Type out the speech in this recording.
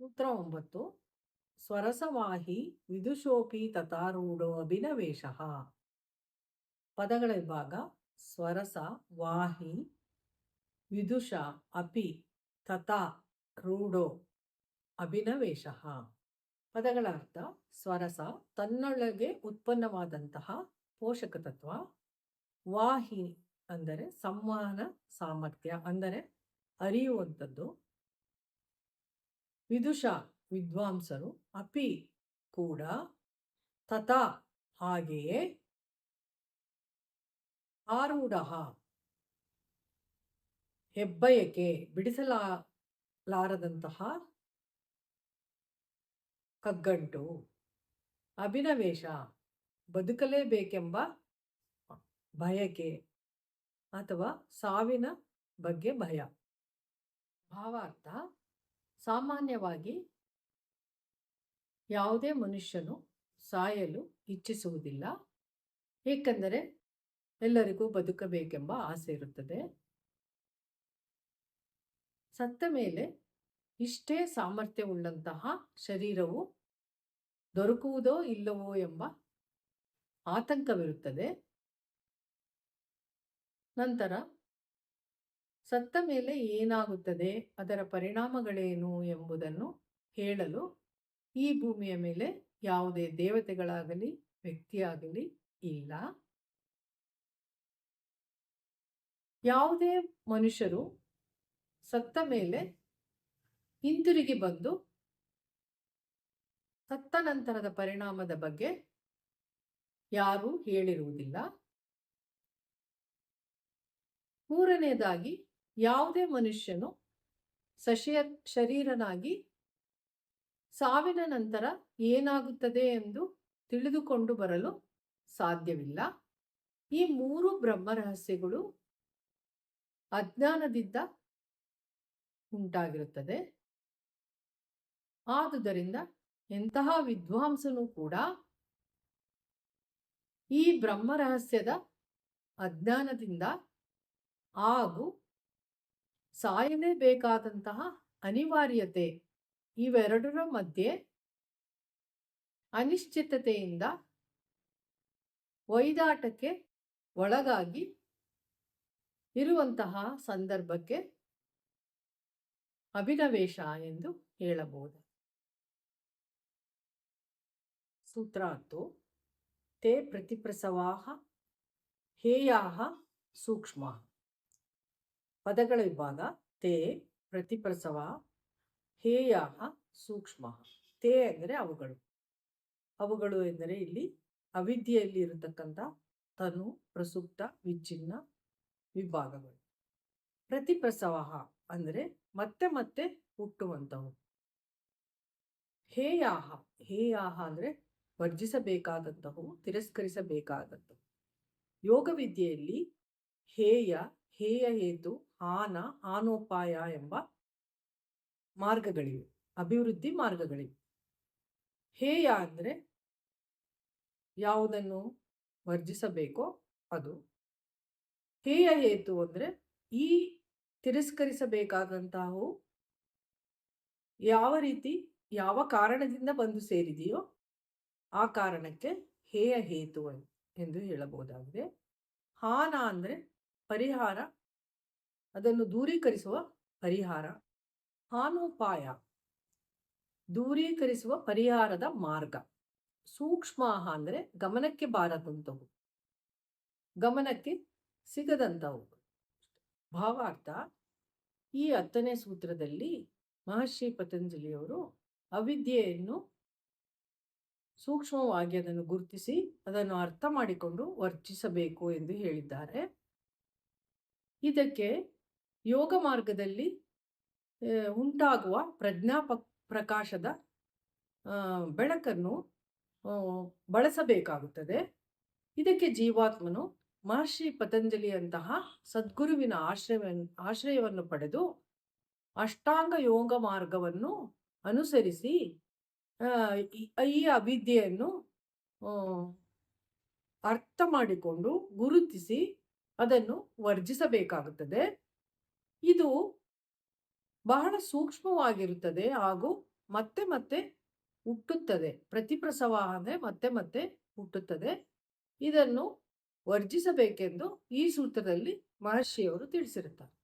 ಸೂತ್ರ 9. ಸ್ವರಸವಾಹಿ ವಿದುಷೋಪಿ ತಥಾರೂಢೋ ಅಭಿನವೇಶ. ಪದಗಳ ವಿಭಾಗ. ಸ್ವರಸ, ವಾಹಿ, ವಿದುಷ, ಅಪಿ, ತಥಾ, ರೂಢೋ, ಅಭಿನವೇಶ. ಪದಗಳ ಅರ್ಥ. ಸ್ವರಸ ತನ್ನೊಳಗೆ ಉತ್ಪನ್ನವಾದಂತಹ ಪೋಷಕ ತತ್ವ. ವಾಹಿ ಅಂದರೆ ಸಂವಹನ ಸಾಮರ್ಥ್ಯ, ಅಂದರೆ ಅರಿಯುವಂಥದ್ದು. ವಿದುಷ ವಿದ್ವಾಂಸರು, ಅಪಿ ಕೂಡ, ತಥಾ ಹಾಗೆಯೇ, ಆರೂಢ ಹೆಬ್ಬಯಕೆ ಬಿಡಿಸಲಾರದಂತಹ ಕಗ್ಗಂಟು. ಅಭಿನವೇಶ ಬದುಕಲೇಬೇಕೆಂಬ ಬಯಕೆ ಅಥವಾ ಸಾವಿನ ಬಗ್ಗೆ ಭಯ. ಭಾವಾರ್ಥ. ಸಾಮಾನ್ಯವಾಗಿ ಯಾವುದೇ ಮನುಷ್ಯನು ಸಾಯಲು ಇಚ್ಛಿಸುವುದಿಲ್ಲ, ಏಕೆಂದರೆ ಎಲ್ಲರಿಗೂ ಬದುಕಬೇಕೆಂಬ ಆಸೆ ಇರುತ್ತದೆ. ಸತ್ತ ಮೇಲೆ ಇಷ್ಟೇ ಸಾಮರ್ಥ್ಯವುಳ್ಳಂತಹ ಶರೀರವು ದೊರಕುವುದೋ ಇಲ್ಲವೋ ಎಂಬ ಆತಂಕವಿರುತ್ತದೆ. ನಂತರ ಸತ್ತ ಮೇಲೆ ಏನಾಗುತ್ತದೆ, ಅದರ ಪರಿಣಾಮಗಳೇನು ಎಂಬುದನ್ನು ಹೇಳಲು ಈ ಭೂಮಿಯ ಮೇಲೆ ಯಾವುದೇ ದೇವತೆಗಳಾಗಲಿ ವ್ಯಕ್ತಿಯಾಗಲಿ ಇಲ್ಲ. ಯಾವುದೇ ಮನುಷ್ಯರು ಸತ್ತ ಮೇಲೆ ಹಿಂತಿರುಗಿ ಬಂದು ಸತ್ತ ನಂತರದ ಪರಿಣಾಮದ ಬಗ್ಗೆ ಯಾರೂ ಹೇಳಿರುವುದಿಲ್ಲ. ಮೂರನೆಯದಾಗಿ, ಯಾವುದೇ ಮನುಷ್ಯನು ಶರೀರನಾಗಿ ಸಾವಿನ ನಂತರ ಏನಾಗುತ್ತದೆ ಎಂದು ತಿಳಿದುಕೊಂಡು ಬರಲು ಸಾಧ್ಯವಿಲ್ಲ. ಈ ಮೂರು ಬ್ರಹ್ಮರಹಸ್ಯಗಳು ಅಜ್ಞಾನದಿಂದ ಉಂಟಾಗಿರುತ್ತದೆ. ಆದುದರಿಂದ ಎಂತಹ ವಿದ್ವಾಂಸನೂ ಕೂಡ ಈ ಬ್ರಹ್ಮರಹಸ್ಯದ ಅಜ್ಞಾನದಿಂದ ಹಾಗೂ ಸಾಯಲೇಬೇಕಾದಂತಹ ಅನಿವಾರ್ಯತೆ ಇವೆರಡರ ಮಧ್ಯೆ ಅನಿಶ್ಚಿತತೆಯಿಂದ ಒಯ್ದಾಟಕ್ಕೆ ಒಳಗಾಗಿ ಇರುವಂತಹ ಸಂದರ್ಭಕ್ಕೆ ಅಭಿನವೇಶ ಎಂದು ಹೇಳಬಹುದು. ಸೂತ್ರ 10. ತೇ ಪ್ರತಿಪ್ರಸವಾಹ ಹೇಯಾಹ ಸೂಕ್ಷ್ಮ. ಪದಗಳ ವಿಭಾಗ. ತೇ ಪ್ರತಿಪ್ರಸವ, ಹೇಯಾಹ ಸೂಕ್ಷ್ಮ. ತೇ ಅಂದರೆ ಅವುಗಳು. ಅವುಗಳು ಎಂದರೆ ಇಲ್ಲಿ ಅವಿದ್ಯೆಯಲ್ಲಿ ಇರತಕ್ಕಂಥ ತನು, ಪ್ರಸುಪ್ತ, ವಿಚ್ಛಿನ್ನ ವಿಭಾಗಗಳು. ಪ್ರತಿಪ್ರಸವ ಅಂದರೆ ಮತ್ತೆ ಮತ್ತೆ ಹುಟ್ಟುವಂಥವು. ಹೇಯಾಹ, ಹೇಯಾಹ ಅಂದರೆ ವರ್ಜಿಸಬೇಕಾದಂಥವು, ತಿರಸ್ಕರಿಸಬೇಕಾದಂಥವು. ಯೋಗವಿದ್ಯೆಯಲ್ಲಿ ಹೇಯ, ಹೇಯ ಹೇತು, ಹಾನ, ಹಾನೋಪಾಯ ಎಂಬ ಮಾರ್ಗಗಳಿವೆ, ಅಭಿವೃದ್ಧಿ ಮಾರ್ಗಗಳಿವೆ. ಹೇಯ ಅಂದರೆ ಯಾವುದನ್ನು ವರ್ಜಿಸಬೇಕೋ ಅದು. ಹೇಯ ಹೇತು ಅಂದರೆ ಈ ತಿರಸ್ಕರಿಸಬೇಕಾದಂತಹವು ಯಾವ ರೀತಿ, ಯಾವ ಕಾರಣದಿಂದ ಬಂದು ಸೇರಿದೆಯೋ ಆ ಕಾರಣಕ್ಕೆ ಹೇಯ ಹೇತು ಎಂದು ಹೇಳಬಹುದಾಗಿದೆ. ಹಾನ ಅಂದರೆ ಪರಿಹಾರ, ಅದನ್ನು ದೂರೀಕರಿಸುವ ಪರಿಹಾರ. ಹಾನೋಪಾಯ ದೂರೀಕರಿಸುವ ಪರಿಹಾರದ ಮಾರ್ಗ. ಸೂಕ್ಷ್ಮ ಅಂದರೆ ಗಮನಕ್ಕೆ ಬಾರದಂಥವು, ಗಮನಕ್ಕೆ ಸಿಗದಂಥವು. ಭಾವಾರ್ಥ. ಈ 10ನೇ ಸೂತ್ರದಲ್ಲಿ ಮಹರ್ಷಿ ಪತಂಜಲಿಯವರು ಅವಿದ್ಯೆಯನ್ನು ಸೂಕ್ಷ್ಮವಾಗಿ ಅದನ್ನು ಗುರುತಿಸಿ ಅದನ್ನು ಅರ್ಥ ಮಾಡಿಕೊಂಡು ವರ್ಜಿಸಬೇಕು ಎಂದು ಹೇಳಿದ್ದಾರೆ. ಇದಕ್ಕೆ ಯೋಗ ಮಾರ್ಗದಲ್ಲಿ ಉಂಟಾಗುವ ಪ್ರಜ್ಞಾ ಪ್ರಕಾಶದ ಬೆಳಕನ್ನು ಬಳಸಬೇಕಾಗುತ್ತದೆ. ಇದಕ್ಕೆ ಜೀವಾತ್ಮನು ಮಹರ್ಷಿ ಪತಂಜಲಿಯಂತಹ ಸದ್ಗುರುವಿನ ಆಶ್ರಯವನ್ನು ಪಡೆದು ಅಷ್ಟಾಂಗ ಯೋಗ ಮಾರ್ಗವನ್ನು ಅನುಸರಿಸಿ ಈ ಅವಿದ್ಯೆಯನ್ನು ಅರ್ಥ ಮಾಡಿಕೊಂಡು ಗುರುತಿಸಿ ಅದನ್ನು ವರ್ಜಿಸಬೇಕಾಗುತ್ತದೆ. ಇದು ಬಹಳ ಸೂಕ್ಷ್ಮವಾಗಿರುತ್ತದೆ ಹಾಗೂ ಮತ್ತೆ ಮತ್ತೆ ಹುಟ್ಟುತ್ತದೆ. ಪ್ರತಿಪ್ರಸವ ಅಂದರೆ ಮತ್ತೆ ಮತ್ತೆ ಹುಟ್ಟುತ್ತದೆ. ಇದನ್ನು ವರ್ಜಿಸಬೇಕೆಂದು ಈ ಸೂತ್ರದಲ್ಲಿ ಮಹರ್ಷಿಯವರು ತಿಳಿಸಿರುತ್ತಾರೆ.